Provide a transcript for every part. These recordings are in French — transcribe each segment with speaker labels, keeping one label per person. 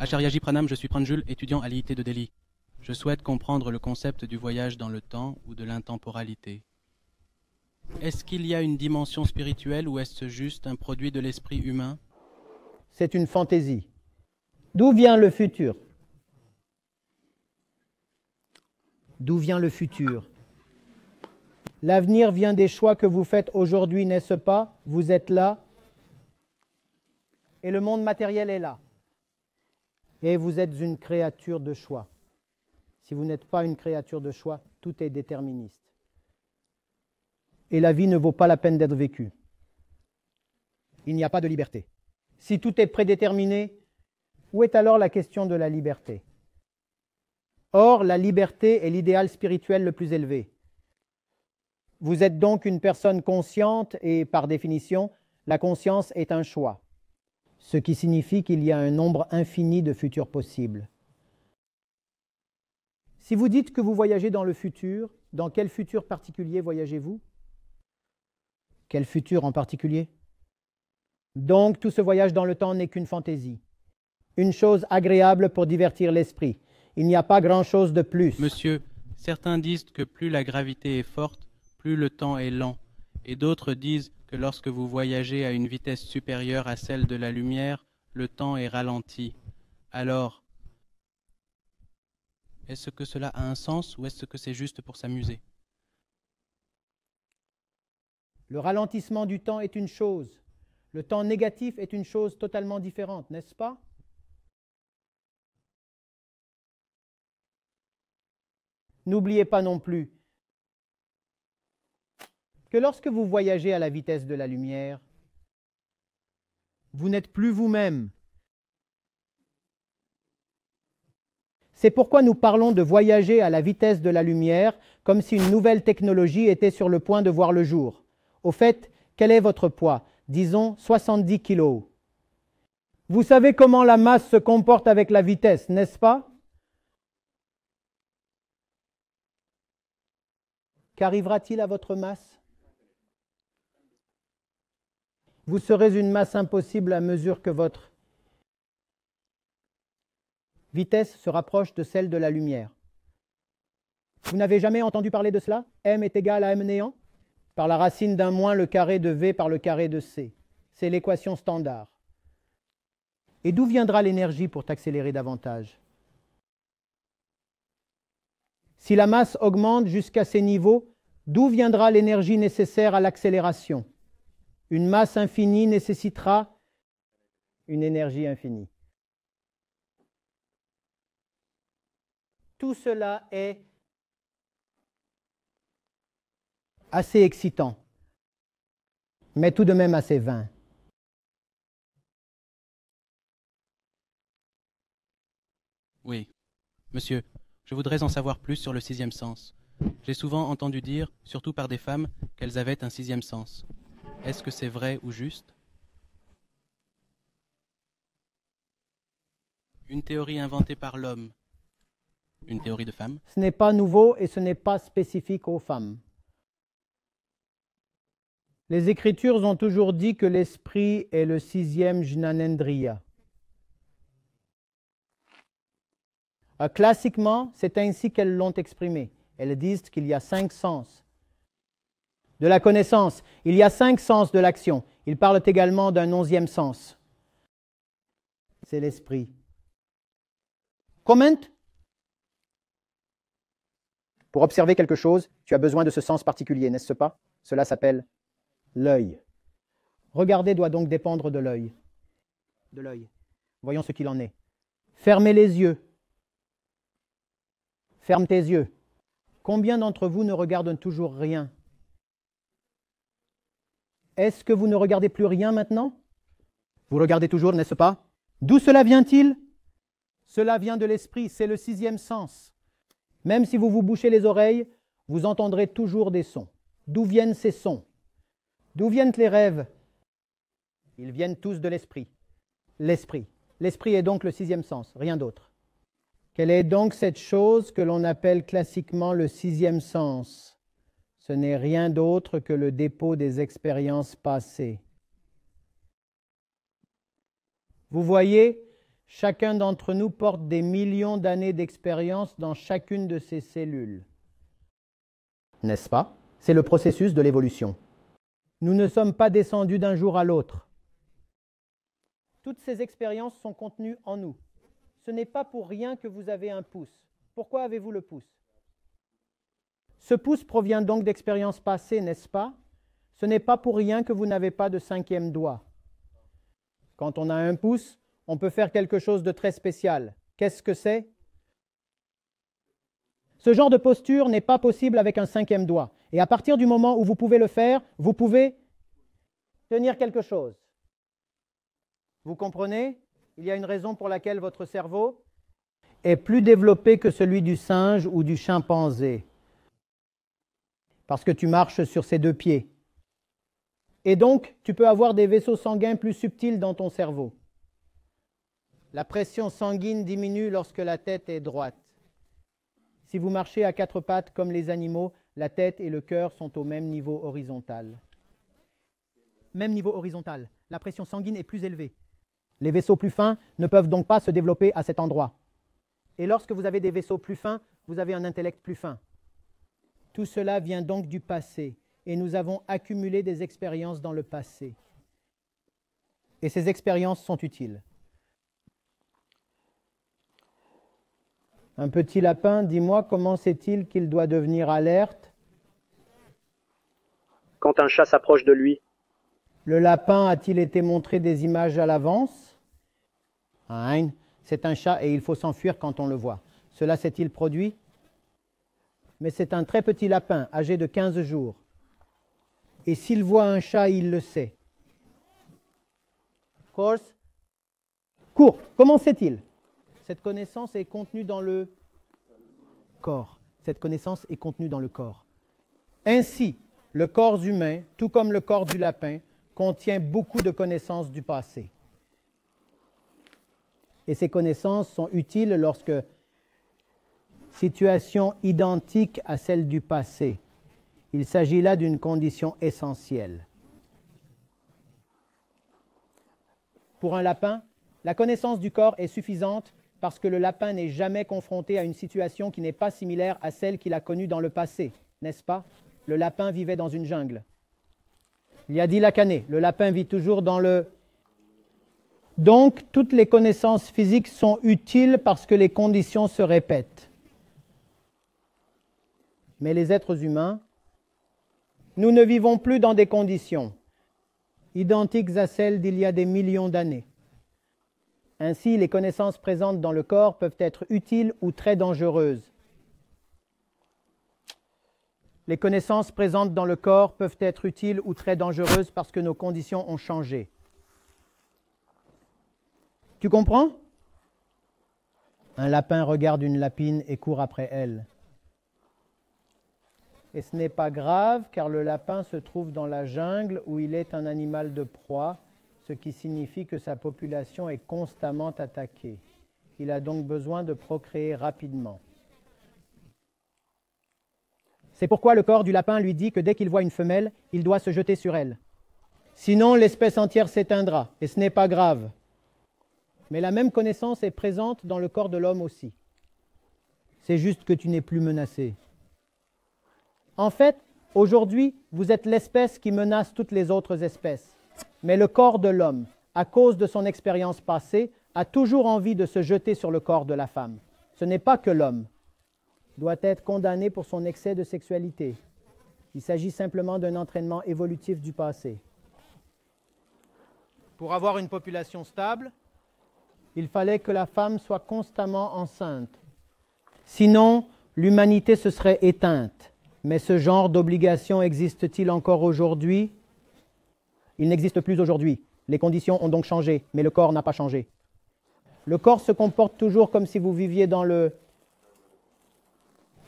Speaker 1: Acharyaji Pranam, je suis Pranjul, étudiant à l'IIT de Delhi. Je souhaite comprendre le concept du voyage dans le temps ou de l'intemporalité. Est-ce qu'il y a une dimension spirituelle ou est-ce juste un produit de l'esprit humain?
Speaker 2: C'est une fantaisie. D'où vient le futur? D'où vient le futur? L'avenir vient des choix que vous faites aujourd'hui, n'est-ce pas? Vous êtes là et le monde matériel est là. Et vous êtes une créature de choix. Si vous n'êtes pas une créature de choix, tout est déterministe. Et la vie ne vaut pas la peine d'être vécue. Il n'y a pas de liberté. Si tout est prédéterminé, où est alors la question de la liberté? Or, la liberté est l'idéal spirituel le plus élevé. Vous êtes donc une personne consciente et, par définition, la conscience est un choix, ce qui signifie qu'il y a un nombre infini de futurs possibles. Si vous dites que vous voyagez dans le futur, dans quel futur particulier voyagez-vous? Quel futur en particulier? Donc, tout ce voyage dans le temps n'est qu'une fantaisie, une chose agréable pour divertir l'esprit. Il n'y a pas grand-chose de plus.
Speaker 1: Monsieur, certains disent que plus la gravité est forte, plus le temps est lent, et d'autres disent que lorsque vous voyagez à une vitesse supérieure à celle de la lumière, le temps est ralenti. Alors, est-ce que cela a un sens ou est-ce que c'est juste pour s'amuser?
Speaker 2: Le ralentissement du temps est une chose. Le temps négatif est une chose totalement différente, n'est-ce pas? N'oubliez pas non plus que lorsque vous voyagez à la vitesse de la lumière, vous n'êtes plus vous-même. C'est pourquoi nous parlons de voyager à la vitesse de la lumière comme si une nouvelle technologie était sur le point de voir le jour. Au fait, quel est votre poids? Disons 70 kilos. Vous savez comment la masse se comporte avec la vitesse, n'est-ce pas? Qu'arrivera-t-il à votre masse? Vous serez une masse impossible à mesure que votre vitesse se rapproche de celle de la lumière. Vous n'avez jamais entendu parler de cela? M est égal à M néant par la racine d'un moins le carré de V par le carré de C. C'est l'équation standard. Et d'où viendra l'énergie pour t'accélérer davantage? Si la masse augmente jusqu'à ces niveaux, d'où viendra l'énergie nécessaire à l'accélération? Une masse infinie nécessitera une énergie infinie. Tout cela est assez excitant, mais tout de même assez vain.
Speaker 1: Oui. Monsieur, je voudrais en savoir plus sur le sixième sens. J'ai souvent entendu dire, surtout par des femmes, qu'elles avaient un sixième sens. Est-ce que c'est vrai ou juste? Une théorie inventée par l'homme. Une théorie de femme?
Speaker 2: Ce n'est pas nouveau et ce n'est pas spécifique aux femmes. Les Écritures ont toujours dit que l'esprit est le sixième Jnanendriya. Classiquement, c'est ainsi qu'elles l'ont exprimé. Elles disent qu'il y a 5 sens de la connaissance. Il y a 5 sens de l'action. Ils parlent également d'un 11e sens. C'est l'esprit. Comment? Pour observer quelque chose, tu as besoin de ce sens particulier, n'est-ce pas? Cela s'appelle l'œil. Regarder doit donc dépendre de l'œil. De l'œil. Voyons ce qu'il en est. Fermez les yeux. Ferme tes yeux. Combien d'entre vous ne regardent toujours rien? Est-ce que vous ne regardez plus rien maintenant? Vous regardez toujours, n'est-ce pas? D'où cela vient-il? Cela vient de l'esprit, c'est le 6e sens. Même si vous vous bouchez les oreilles, vous entendrez toujours des sons. D'où viennent ces sons? D'où viennent les rêves? Ils viennent tous de l'esprit. L'esprit. L'esprit est donc le 6e sens, rien d'autre. Quelle est donc cette chose que l'on appelle classiquement le 6e sens? Ce n'est rien d'autre que le dépôt des expériences passées. Vous voyez, Chacun d'entre nous porte des millions d'années d'expérience dans chacune de ses cellules. N'est-ce pas? C'est le processus de l'évolution. Nous ne sommes pas descendus d'un jour à l'autre. Toutes ces expériences sont contenues en nous. Ce n'est pas pour rien que vous avez un pouce. Pourquoi avez-vous le pouce? Ce pouce provient donc d'expériences passées, n'est-ce pas? Ce n'est pas pour rien que vous n'avez pas de 5e doigt. Quand on a un pouce, on peut faire quelque chose de très spécial. Qu'est-ce que c'est? Ce genre de posture n'est pas possible avec un 5e doigt. Et à partir du moment où vous pouvez le faire, vous pouvez tenir quelque chose. Vous comprenez? Il y a une raison pour laquelle votre cerveau est plus développé que celui du singe ou du chimpanzé. Parce que tu marches sur ses 2 pieds. Et donc, tu peux avoir des vaisseaux sanguins plus subtils dans ton cerveau. La pression sanguine diminue lorsque la tête est droite. Si vous marchez à 4 pattes comme les animaux, la tête et le cœur sont au même niveau horizontal. Même niveau horizontal. La pression sanguine est plus élevée. Les vaisseaux plus fins ne peuvent donc pas se développer à cet endroit. Et lorsque vous avez des vaisseaux plus fins, vous avez un intellect plus fin. Tout cela vient donc du passé, et nous avons accumulé des expériences dans le passé. Et ces expériences sont utiles. Un petit lapin, dis-moi, comment sait-il qu'il doit devenir alerte?
Speaker 3: Quand un chat s'approche de lui.
Speaker 2: Le lapin a-t-il été montré des images à l'avance? Hein, c'est un chat et il faut s'enfuir quand on le voit. Cela s'est-il produit? Mais c'est un très petit lapin, âgé de 15 jours. Et s'il voit un chat, il le sait. Course. Cours. Comment sait-il? Cette connaissance est contenue dans le corps. Cette connaissance est contenue dans le corps. Ainsi, le corps humain, tout comme le corps du lapin, contient beaucoup de connaissances du passé. Et ces connaissances sont utiles lorsque situation identique à celle du passé. Il s'agit là d'une condition essentielle. Pour un lapin, la connaissance du corps est suffisante parce que le lapin n'est jamais confronté à une situation qui n'est pas similaire à celle qu'il a connue dans le passé, n'est-ce pas? Le lapin vivait dans une jungle. Il y a 10 lacs années, le lapin vit toujours dans le... Donc, toutes les connaissances physiques sont utiles parce que les conditions se répètent. Mais les êtres humains, nous ne vivons plus dans des conditions identiques à celles d'il y a des millions d'années. Ainsi, les connaissances présentes dans le corps peuvent être utiles ou très dangereuses. Les connaissances présentes dans le corps peuvent être utiles ou très dangereuses parce que nos conditions ont changé. Tu comprends? Un lapin regarde une lapine et court après elle. Et ce n'est pas grave car le lapin se trouve dans la jungle où il est un animal de proie, ce qui signifie que sa population est constamment attaquée. Il a donc besoin de procréer rapidement. C'est pourquoi le corps du lapin lui dit que dès qu'il voit une femelle, il doit se jeter sur elle. Sinon, l'espèce entière s'éteindra, et ce n'est pas grave. Mais la même connaissance est présente dans le corps de l'homme aussi. C'est juste que tu n'es plus menacé. En fait, aujourd'hui, vous êtes l'espèce qui menace toutes les autres espèces. Mais le corps de l'homme, à cause de son expérience passée, a toujours envie de se jeter sur le corps de la femme. Ce n'est pas que l'homme doit être condamné pour son excès de sexualité. Il s'agit simplement d'un entraînement évolutif du passé. Pour avoir une population stable, il fallait que la femme soit constamment enceinte. Sinon, l'humanité se serait éteinte. Mais ce genre d'obligation existe-t-il encore aujourd'hui? Il n'existe plus aujourd'hui. Les conditions ont donc changé, mais le corps n'a pas changé. Le corps se comporte toujours comme si vous viviez dans le...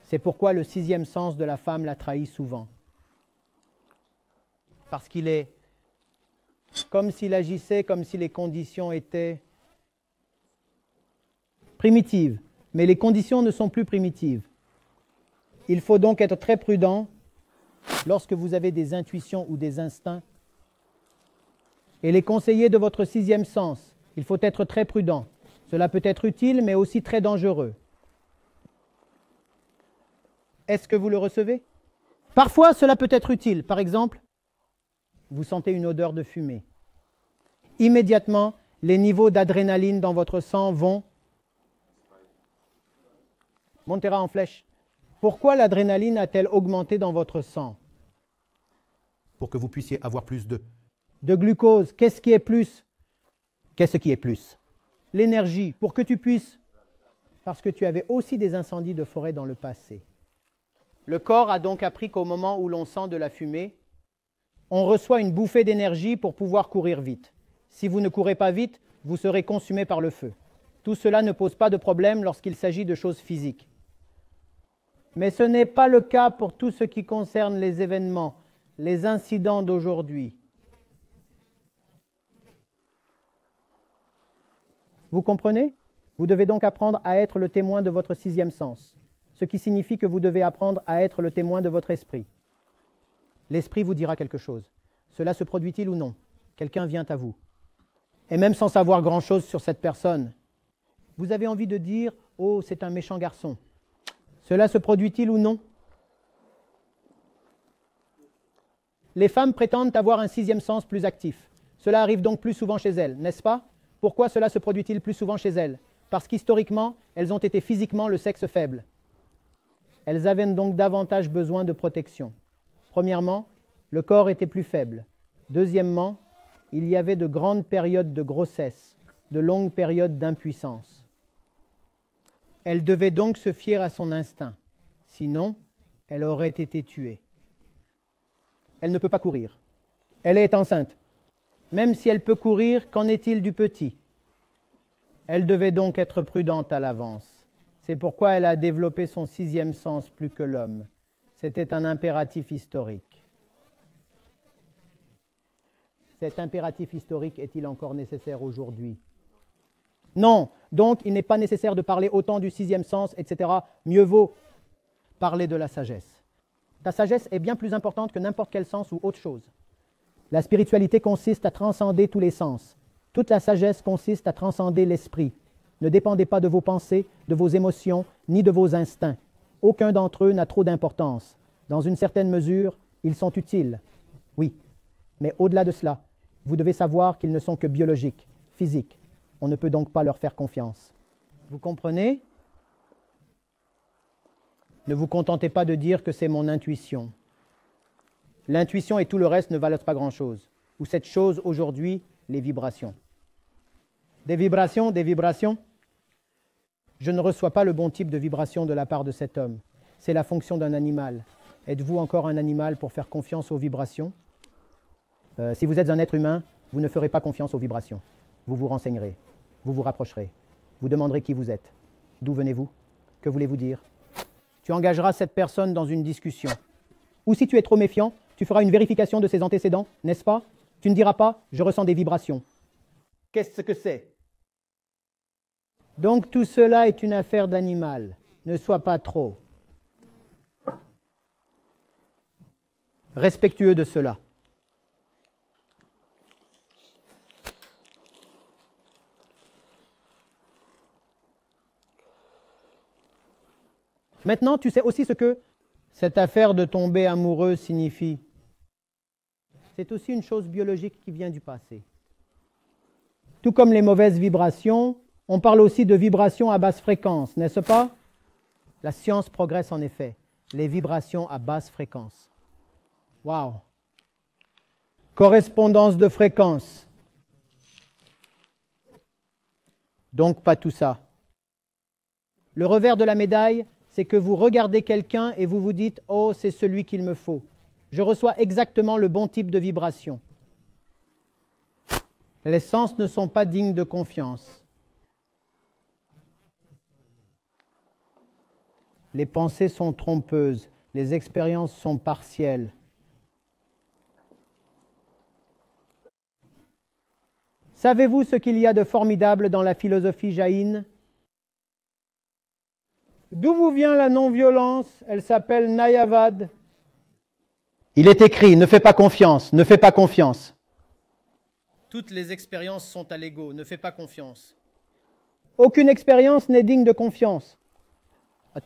Speaker 2: C'est pourquoi le 6e sens de la femme la trahit souvent. Parce qu'il est comme s'il agissait, comme si les conditions étaient primitives. Mais les conditions ne sont plus primitives. Il faut donc être très prudent lorsque vous avez des intuitions ou des instincts. Et les conseillers de votre 6e sens, il faut être très prudent. Cela peut être utile, mais aussi très dangereux. Est-ce que vous le recevez? Parfois, cela peut être utile. Par exemple, vous sentez une odeur de fumée. Immédiatement, les niveaux d'adrénaline dans votre sang vont montera en flèche. Pourquoi l'adrénaline a-t-elle augmenté dans votre sang?
Speaker 4: Pour que vous puissiez avoir plus de
Speaker 2: glucose. Qu'est-ce qui est plus? Qu'est-ce qui est plus? L'énergie. Pour que tu puisses. Parce que tu avais aussi des incendies de forêt dans le passé. Le corps a donc appris qu'au moment où l'on sent de la fumée, on reçoit une bouffée d'énergie pour pouvoir courir vite. Si vous ne courez pas vite, vous serez consumé par le feu. Tout cela ne pose pas de problème lorsqu'il s'agit de choses physiques. Mais ce n'est pas le cas pour tout ce qui concerne les événements, les incidents d'aujourd'hui. Vous comprenez? Vous devez donc apprendre à être le témoin de votre sixième sens, ce qui signifie que vous devez apprendre à être le témoin de votre esprit. L'esprit vous dira quelque chose. Cela se produit-il ou non? Quelqu'un vient à vous. Et même sans savoir grand-chose sur cette personne, vous avez envie de dire « Oh, c'est un méchant garçon ». Cela se produit-il ou non? Les femmes prétendent avoir un sixième sens plus actif. Cela arrive donc plus souvent chez elles, n'est-ce pas? Pourquoi cela se produit-il plus souvent chez elles? Parce qu'historiquement, elles ont été physiquement le sexe faible. Elles avaient donc davantage besoin de protection. Premièrement, le corps était plus faible. Deuxièmement, il y avait de grandes périodes de grossesse, de longues périodes d'impuissance. Elle devait donc se fier à son instinct. Sinon, elle aurait été tuée. Elle ne peut pas courir. Elle est enceinte. Même si elle peut courir, qu'en est-il du petit? Elle devait donc être prudente à l'avance. C'est pourquoi elle a développé son sixième sens plus que l'homme. C'était un impératif historique. Cet impératif historique est-il encore nécessaire aujourd'hui? Non, donc il n'est pas nécessaire de parler autant du sixième sens, etc. Mieux vaut parler de la sagesse. Ta sagesse est bien plus importante que n'importe quel sens ou autre chose. La spiritualité consiste à transcender tous les sens. Toute la sagesse consiste à transcender l'esprit. Ne dépendez pas de vos pensées, de vos émotions, ni de vos instincts. Aucun d'entre eux n'a trop d'importance. Dans une certaine mesure, ils sont utiles. Oui, mais au-delà de cela, vous devez savoir qu'ils ne sont que biologiques, physiques. On ne peut donc pas leur faire confiance. Vous comprenez? Ne vous contentez pas de dire que c'est mon intuition. L'intuition et tout le reste ne valent pas grand-chose. Ou cette chose aujourd'hui, les vibrations. Des vibrations, des vibrations. Je ne reçois pas le bon type de vibration de la part de cet homme. C'est la fonction d'un animal. Êtes-vous encore un animal pour faire confiance aux vibrations? Si vous êtes un être humain, vous ne ferez pas confiance aux vibrations. Vous vous renseignerez, vous vous rapprocherez, vous demanderez qui vous êtes. D'où venez-vous? Que voulez-vous dire? Tu engageras cette personne dans une discussion. Ou si tu es trop méfiant, tu feras une vérification de ses antécédents, n'est-ce pas? Tu ne diras pas « je ressens des vibrations ». Qu'est-ce que c'est? Donc tout cela est une affaire d'animal. Ne sois pas trop respectueux de cela. Maintenant, tu sais aussi ce que cette affaire de tomber amoureux signifie. C'est aussi une chose biologique qui vient du passé. Tout comme les mauvaises vibrations, on parle aussi de vibrations à basse fréquence, n'est-ce pas? La science progresse en effet. Les vibrations à basse fréquence. Waouh! Correspondance de fréquence. Donc pas tout ça. Le revers de la médaille, c'est que vous regardez quelqu'un et vous vous dites « Oh, c'est celui qu'il me faut. Je reçois exactement le bon type de vibration. » Les sens ne sont pas dignes de confiance. Les pensées sont trompeuses. Les expériences sont partielles. Savez-vous ce qu'il y a de formidable dans la philosophie jaïne? D'où vous vient la non-violence? Elle s'appelle Nayavad. Il est écrit, ne fais pas confiance, ne fais pas confiance. Toutes les expériences sont à l'ego, ne fais pas confiance. Aucune expérience n'est digne de confiance.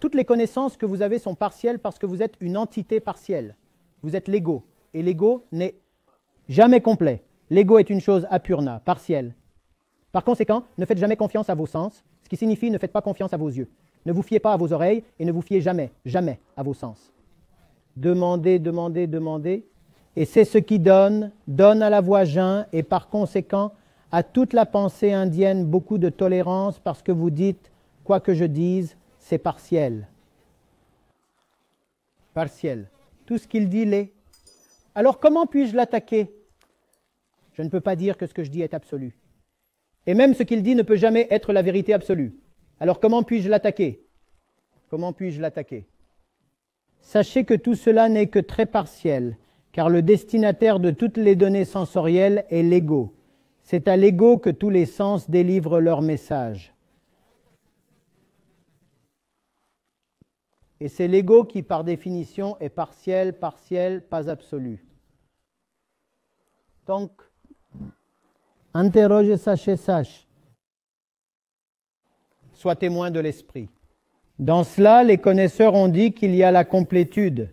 Speaker 2: Toutes les connaissances que vous avez sont partielles parce que vous êtes une entité partielle. Vous êtes l'ego. Et l'ego n'est jamais complet. L'ego est une chose apurna, partielle. Par conséquent, ne faites jamais confiance à vos sens, ce qui signifie ne faites pas confiance à vos yeux. Ne vous fiez pas à vos oreilles et ne vous fiez jamais, jamais à vos sens. Demandez, demandez, demandez. Et c'est ce qui donne à la voix Jin et par conséquent à toute la pensée indienne beaucoup de tolérance parce que vous dites, quoi que je dise, c'est partiel. Partiel. Tout ce qu'il dit l'est. Alors comment puis-je l'attaquer? Je ne peux pas dire que ce que je dis est absolu. Et même ce qu'il dit ne peut jamais être la vérité absolue. Alors comment puis-je l'attaquer? Comment puis-je l'attaquer? Sachez que tout cela n'est que très partiel, car le destinataire de toutes les données sensorielles est l'ego. C'est à l'ego que tous les sens délivrent leur message. Et c'est l'ego qui, par définition, est partiel, partiel, pas absolu. Donc, interroge, sache, sache. Sois témoin de l'esprit. Dans cela, les connaisseurs ont dit qu'il y a la complétude.